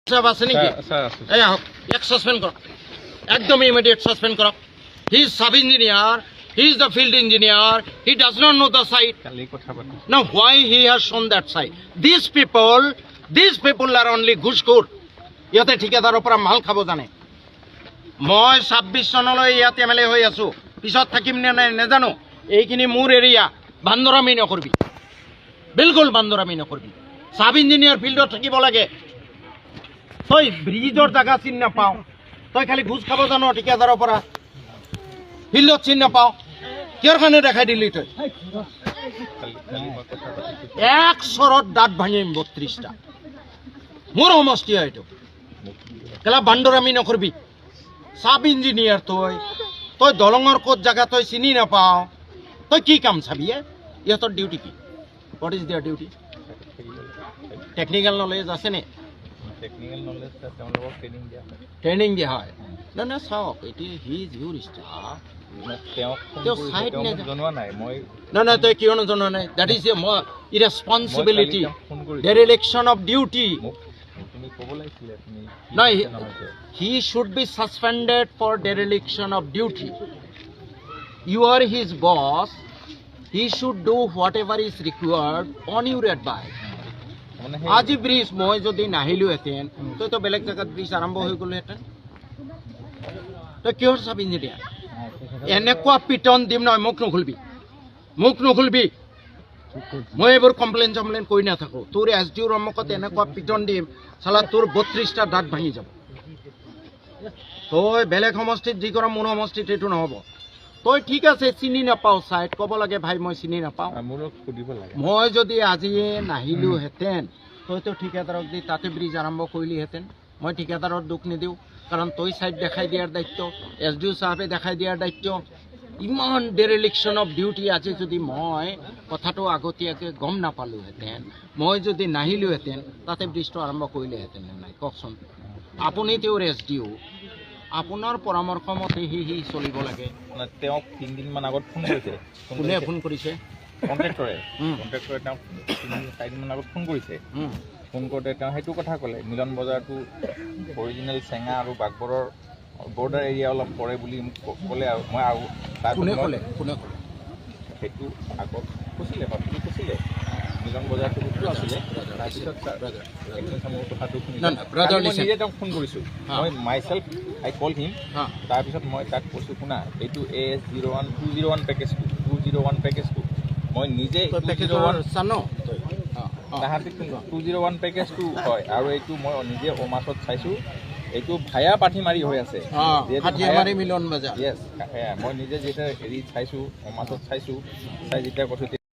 সাহেব আছে নাকি এই আহক এক সাসপেন্ড করক একদম ইমিডিয়েট সাসপেন্ড করক he is sub engineer he is the field engineer he does not know the site now why he has shown that side these people are only ঘুষখোর ইয়াতে ঠিকাদাৰৰ পৰা মাল খাব জানে মই 26 চনলৈ ইয়াতে এমএলএ হৈ আছো পিছত থাকিম নে নাই নাজানো এইখিনি মোৰ এৰিয়া বান্দৰামি নকৰবি বিলকুল বান্দৰামি নকৰবি সাব ইঞ্জিনিয়াৰ ফিল্ডত থাকিব লাগে তই ব্ৰিজৰ জাগা চিন নাপাও তই খালি ঘুষ খাব জানো ঠিকাদাৰৰ পৰা ফিল্ডত চিন নাপাও কিয়ৰ কাৰণে দেখাই দিলি তই এক চৰত দাঁত ভাঙিম 32টা মোৰ সমষ্টি এইটো কেলা বান্দৰামি নকৰবি সাব ইঞ্জিনিয়াৰ তই দলঙৰ ক'ত জাগা তই চিনি নাপাও তই কি কাম চাবি ইহঁতৰ ডিউটি কি what is their duty technical knowledge আছে নে ট্ৰেইনিং দিয়া হয় না চাওক এইটো হি ইজ ইউৰ ষ্টাফ না তই কিয় নজনোৱা নাই that is a irresponsibility dereliction of duty নাই he should be suspended for dereliction of duty you are his boss he should do whatever is required on your advice আজি bridge মই যদি নাহিলো হেতেন তই তো বেলেগ জায়গাত ব্রিজ আৰম্ভ হৈ গ'ল হেতেন তই কিহৰ সাব ইঞ্জিনিয়াৰ এনেকুৱা পিটন দিম নহয় মুখ নুখুলবি মই এইবোৰ কমপ্লেইন কৰি নাথাকো তোৰ এছডিওৰ সন্মুখত এনেকুৱা পিটন দিম চালা তোৰ 32টা দাঁত ভাঙি যাব তই বেলেগ সমষ্টিত যি কৰা মোৰ সমষ্টিত এইটো নহ'ব তই ঠিক আছে চিনি নাপাও চাইট ক'ব লাগে ভাই মই চিনি নাপাওঁ মই যদি আজিয়ে নাহিলোহেঁতেন তইতো ঠিকাদাৰক দি তাতে ব্ৰিজ আৰম্ভ কৰিলিহেঁতেন মই ঠিকাদাৰৰ দুখ নিদিওঁ কাৰণ তই চাইট দেখাই দিয়াৰ দায়িত্ব এছডিও চাহাবে দেখাই দিয়াৰ দায়িত্ব ইমান ডেৰিলেকশ্যন অফ ডিউটি আজি যদি মই কথাটো আগতীয়াকৈ গম নাপালোহেঁতেন মই যদি নাহিলোহেঁতেন তাতে ব্ৰিজটো আৰম্ভ কৰিলেহেঁতেন নে নাই কওকচোন আপুনি তেওঁৰ এছডিও আপোনাৰ পৰামৰ্শ মতে সি চলিব লাগে তেওঁক 3 দিনমান আগত ফোন কৰিছে কোনে ফোন কৰিছে কণ্ট্ৰেক্টৰে তেওঁক 4 দিনমান আগত ফোন কৰিছে ফোন কৰোঁতে তেওঁ সেইটো কথা ক'লে মিলন বজাৰটো অৰিজিনেল চেঙা আৰু বাগবৰৰ বৰ্ডাৰ এৰিয়া অলপ পৰে বুলি মোক ক'লে আৰু মই আৰু কোনে সেইটো আগত কৈছিলে বাপি কৈছিলে মিলন বজাৰটো আছিলে তাৰপিছত মোৰ কথাটো নিজে তেওঁক ফোন কৰিছোঁ মই মাইছেল্ফ আই কল হিম তাৰপিছত মই তাক কৈছোঁ শুনা এইটো AS 201 পেকেজটো মই নিজে তাহাঁতি 201 পেকেজটো হয় আৰু এইটো মই নিজে অমাছত চাইছোঁ এইটো ভায়া পাঠিমাৰি হৈ আছে মিলন বজাৰ মই নিজে যেতিয়া হেৰি চাইছোঁ অমাছত চাইছোঁ চাই যেতিয়া কৈছোঁ